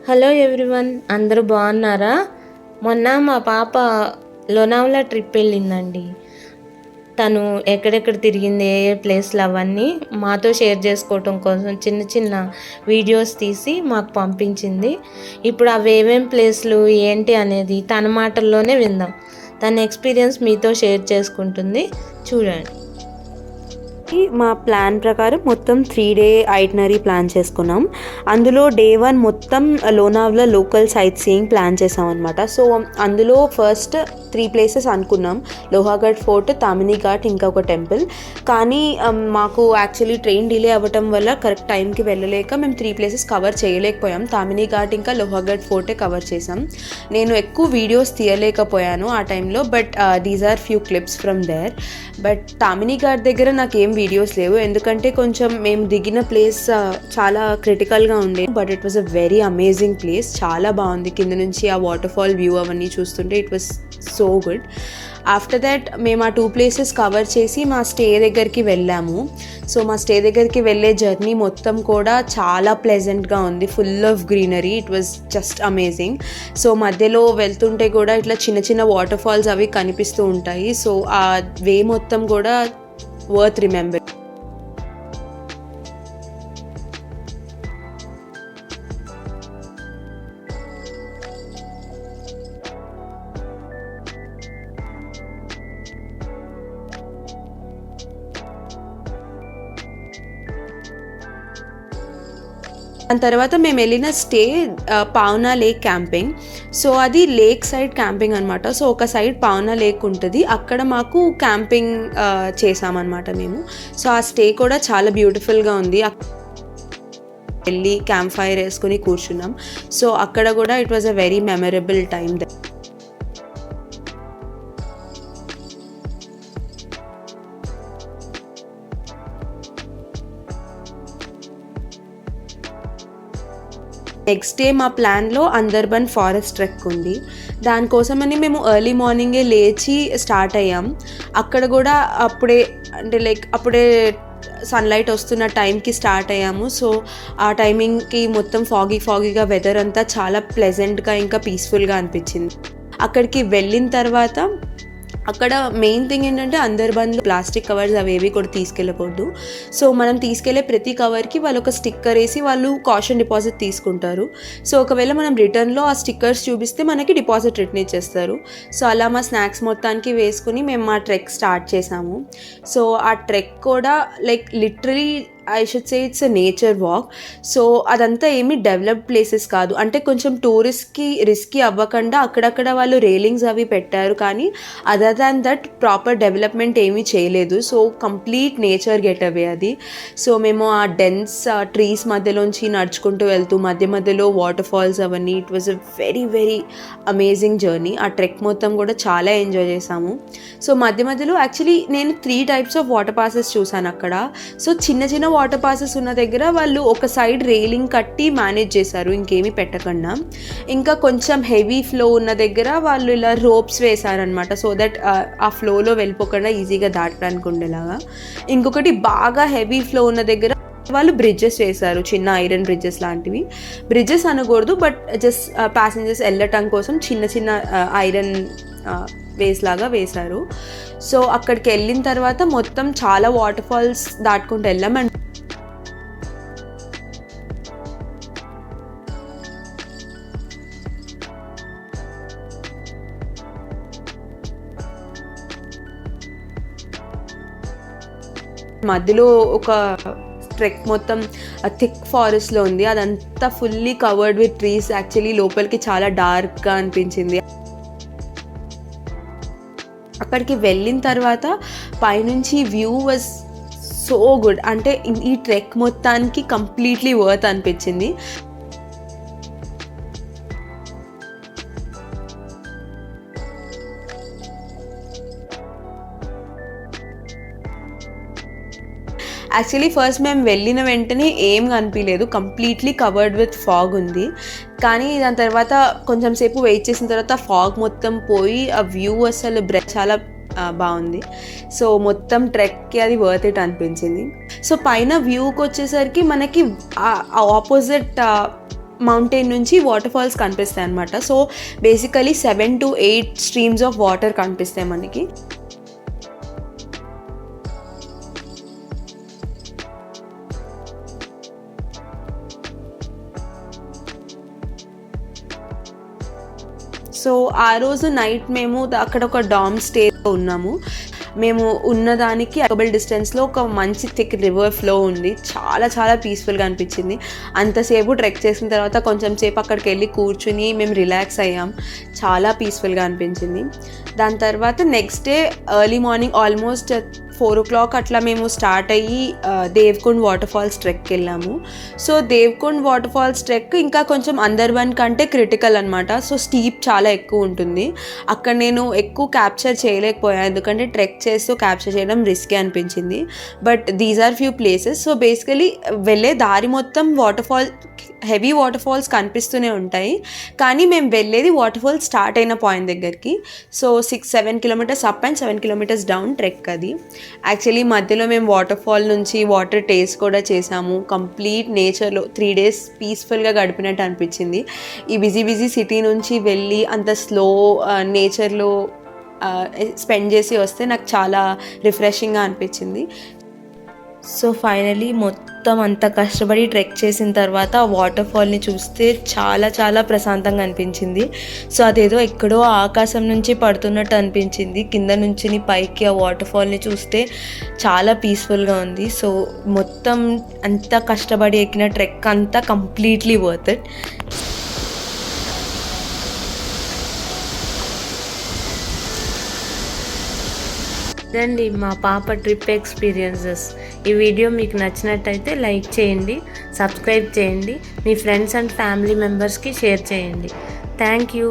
Hello everyone, అందరూ బాగున్నారా? మొన్న మా పాప లోనావలా ట్రిప్ వెళ్ళిందండి. తను ఎక్కడెక్కడ తిరిగింది, ఏ ప్లేస్లు అవన్నీ మాతో షేర్ చేసుకోవటం కోసం చిన్న చిన్న వీడియోస్ తీసి మాకు పంపించింది. ఇప్పుడు అవి ఏమేం ప్లేస్లు ఏంటి అనేది తన మాటల్లోనే విందాం. తన ఎక్స్పీరియన్స్ మీతో షేర్ చేసుకుంటుంది, చూడండి. మా ప్లాన్ ప్రకారం మొత్తం 3 డే ఐటినరీ ప్లాన్ చేసుకున్నాం. అందులో డే 1 మొత్తం లోనావలా లోకల్ సైట్ సీయింగ్ ప్లాన్ చేసాం అనమాట. సో అందులో ఫస్ట్ 3 ప్లేసెస్ అనుకున్నాం: లోహాగఢ్ ఫోర్ట్, తామిని ఘాట్, ఇంకా ఒక టెంపుల్. కానీ మాకు యాక్చువల్లీ ట్రైన్ డిలే అవ్వటం వల్ల కరెక్ట్ టైంకి వెళ్ళలేక మేము 3 ప్లేసెస్ కవర్ చేయలేకపోయాం. తామిని ఘాట్ ఇంకా లోహాగఢ్ ఫోర్టే కవర్ చేసాం. నేను ఎక్కువ వీడియోస్ తీయలేకపోయాను ఆ టైంలో, but these are few clips from there. But Tamini Ghat దగ్గర నాకు ఏం వీడియోస్ లేవు, ఎందుకంటే కొంచెం మేము దిగిన ప్లేస్ చాలా క్రిటికల్గా ఉండే. But it was a very amazing place, చాలా బాగుంది. కింద నుంచి ఆ వాటర్ ఫాల్ వ్యూ అవన్నీ చూస్తుంటే it was so good. After that మేము ఆ 2 ప్లేసెస్ కవర్ చేసి మా స్టే దగ్గరికి వెళ్ళాము. సో మా స్టే దగ్గరికి వెళ్ళే జర్నీ మొత్తం కూడా చాలా ప్లెజెంట్గా ఉంది, full of greenery. It was just amazing. So మధ్యలో వెళ్తుంటే కూడా ఇట్లా చిన్న చిన్న వాటర్ ఫాల్స్ అవి కనిపిస్తూ ఉంటాయి. సో ఆ వే మొత్తం కూడా వర్త్ రిమెంబర్. దాని తర్వాత మేము వెళ్ళిన స్టే పావునా లేక్ క్యాంపింగ్. సో అది లేక్ సైడ్ క్యాంపింగ్ అనమాట. సో ఒక సైడ్ పావునా లేక్ ఉంటుంది, అక్కడ మాకు క్యాంపింగ్ చేసామన్నమాట మేము. సో ఆ స్టే కూడా చాలా బ్యూటిఫుల్గా ఉంది. వెళ్ళి క్యాంప్ ఫైర్ వేసుకుని కూర్చున్నాం. సో అక్కడ కూడా it was a very memorable time. Next day మా ప్లాన్లో అందర్బన్ ఫారెస్ట్ ట్రెక్ ఉంది. దానికోసమని మేము ఎర్లీ మార్నింగే లేచి స్టార్ట్ అయ్యాం. అక్కడ కూడా అప్పుడే సన్లైట్ వస్తున్న టైంకి స్టార్ట్ అయ్యాము. సో ఆ టైమింగ్కి మొత్తం ఫాగీగా వెదర్ అంతా చాలా ప్లెజెంట్గా ఇంకా పీస్ఫుల్గా అనిపించింది. అక్కడికి వెళ్ళిన తర్వాత అక్కడ మెయిన్ థింగ్ ఏంటంటే అందర్బన్లో ప్లాస్టిక్ కవర్స్ అవేవి కూడా తీసుకెళ్ళకూడదు. సో మనం తీసుకెళ్లే ప్రతి కవర్కి వాళ్ళు ఒక స్టిక్కర్ వేసి వాళ్ళు కాషన్ డిపాజిట్ తీసుకుంటారు. సో ఒకవేళ మనం రిటర్న్లో ఆ స్టిక్కర్స్ చూపిస్తే మనకి డిపాజిట్ రిటర్న్ ఇచ్చేస్తారు. సో అలా మా స్నాక్స్ మొత్తానికి వేసుకుని మేము మా ట్రెక్ స్టార్ట్ చేసాము. సో ఆ ట్రెక్ కూడా literally I should say it's a nature walk. So అదంతా ఏమీ డెవలప్డ్ ప్లేసెస్ కాదు, అంటే కొంచెం టూరిస్ట్కి రిస్కీ అవ్వకుండా అక్కడక్కడ వాళ్ళు రైలింగ్స్ అవి పెట్టారు, కానీ other than that proper development ఏమీ చేయలేదు. So complete nature get away అది. సో మేము ఆ డెన్స్ ట్రీస్ మధ్యలోంచి నడుచుకుంటూ వెళ్తూ మధ్యలో వాటర్ ఫాల్స్ అవన్నీ, it was a very very amazing journey. ఆ ట్రెక్ మొత్తం కూడా చాలా ఎంజాయ్ చేసాము. సో మధ్యలో యాక్చువల్లీ నేను 3 టైప్స్ ఆఫ్ వాటర్ పాసెస్ చూసాను అక్కడ. సో చిన్న వాటర్ పాసెస్ ఉన్న దగ్గర వాళ్ళు ఒక సైడ్ రైలింగ్ కట్టి మేనేజ్ చేశారు, ఇంకేమీ పెట్టకుండా. ఇంకా కొంచెం హెవీ ఫ్లో ఉన్న దగ్గర వాళ్ళు ఇలా రోప్స్ వేశారనమాట, సో దట్ ఆ ఫ్లోలో వెళ్ళిపోకుండా ఈజీగా దాటడానికి ఉండేలాగా. ఇంకొకటి బాగా హెవీ ఫ్లో ఉన్న దగ్గర వాళ్ళు బ్రిడ్జెస్ వేశారు, చిన్న ఐరన్ బ్రిడ్జెస్ లాంటివి. బ్రిడ్జెస్ అనకూడదు, బట్ జస్ట్ ప్యాసింజర్స్ వెళ్ళటం కోసం చిన్న ఐరన్ వేస్ లాగా వేశారు. సో అక్కడికి వెళ్ళిన తర్వాత మొత్తం చాలా వాటర్ ఫాల్స్ దాటుకుంటూ వెళ్ళాం. అండ్ మధ్యలో ఒక ట్రెక్ మొత్తం థిక్ ఫారెస్ట్లో ఉంది, అదంతా fully covered with trees. Actually లోపలికి చాలా డార్క్గా అనిపించింది. అక్కడికి వెళ్ళిన తర్వాత పైనుంచి వ్యూ వాజ్ సో గుడ్, అంటే ఈ ట్రెక్ మొత్తానికి కంప్లీట్లీ వర్త్ అనిపించింది. యాక్చువల్లీ ఫస్ట్ మేము వెళ్ళిన వెంటనే ఏం కనిపించలేదు, కంప్లీట్లీ కవర్డ్ విత్ ఫాగ్ ఉంది. కానీ దాని తర్వాత కొంచెం సేపు వెయిట్ చేసిన తర్వాత ఫాగ్ మొత్తం పోయి ఆ వ్యూ అసలు చాలా బాగుంది. సో మొత్తం ట్రెక్కి అది వర్త్ ఇట్ అనిపించింది. సో పైన వ్యూకి వచ్చేసరికి మనకి ఆపోజిట్ మౌంటైన్ నుంచి వాటర్ ఫాల్స్ కనిపిస్తాయి అన్నమాట. So basically 7 to 8 streams of water కనిపిస్తాయి మనకి. సో ఆ రోజు నైట్ మేము అక్కడ ఒక డామ్ స్టేలో ఉన్నాము. మేము ఉన్నదానికి అకబుల్ డిస్టెన్స్లో ఒక మంచి థిక్ రివర్ ఫ్లో ఉంది. చాలా చాలా పీస్ఫుల్గా అనిపించింది. అంతసేపు ట్రెక్ చేసిన తర్వాత కొంచెం సేపు అక్కడికి వెళ్ళి కూర్చుని మేము రిలాక్స్ అయ్యాం. చాలా పీస్ఫుల్గా అనిపించింది. దాని తర్వాత next day early morning almost 4 o'clock అట్లా మేము స్టార్ట్ అయ్యి దేవ్కుండ్ వాటర్ ఫాల్స్ ట్రెక్కి వెళ్ళాము. సో దేవ్కుండ్ వాటర్ ఫాల్స్ ట్రెక్ ఇంకా కొంచెం అందర్బన్ కంటే క్రిటికల్ అనమాట. సో స్టీప్ చాలా ఎక్కువ ఉంటుంది. అక్కడ నేను ఎక్కువ క్యాప్చర్ చేయలేకపోయాను, ఎందుకంటే ట్రెక్ చేస్తూ క్యాప్చర్ చేయడం రిస్కీ అనిపించింది. But these are few places. So basically వెళ్ళే దారి మొత్తం హెవీ వాటర్ ఫాల్స్ కనిపిస్తూనే ఉంటాయి, కానీ మేము వెళ్ళేది వాటర్ ఫాల్స్ స్టార్ట్ అయిన పాయింట్ దగ్గరికి. So 6-7 kilometers up and 7 kilometers down trek అది. యాక్చువల్లీ మధ్యలో మేము వాటర్ ఫాల్ నుంచి వాటర్ టేస్ట్ కూడా చేసాము. కంప్లీట్ నేచర్లో 3 days పీస్ఫుల్గా గడిపినట్టు అనిపించింది. ఈ బిజీ సిటీ నుంచి వెళ్ళి అంత స్లో నేచర్లో స్పెండ్ చేసి వస్తే నాకు చాలా రిఫ్రెషింగ్గా అనిపించింది. సో ఫైనలీ మొత్తం అంత కష్టపడి ట్రెక్ చేసిన తర్వాత ఆ వాటర్ ఫాల్ని చూస్తే చాలా చాలా ప్రశాంతంగా అనిపించింది. సో అదేదో ఎక్కడో ఆకాశం నుంచి పడుతున్నట్టు అనిపించింది. కింద నుంచి పైకి ఆ వాటర్ ఫాల్ని చూస్తే చాలా పీస్ఫుల్గా ఉంది. సో మొత్తం అంత కష్టపడి ఎక్కిన ట్రెక్ అంతా కంప్లీట్లీ వర్త్ ఇట్. ఇదండి మా పాప ట్రిప్ ఎక్స్పీరియన్సెస్. ఈ వీడియో మీకు నచ్చినట్టయితే లైక్ చేయండి, సబ్స్క్రైబ్ చేయండి, మీ ఫ్రెండ్స్ అండ్ ఫ్యామిలీ మెంబర్స్కి షేర్ చేయండి. Thank you.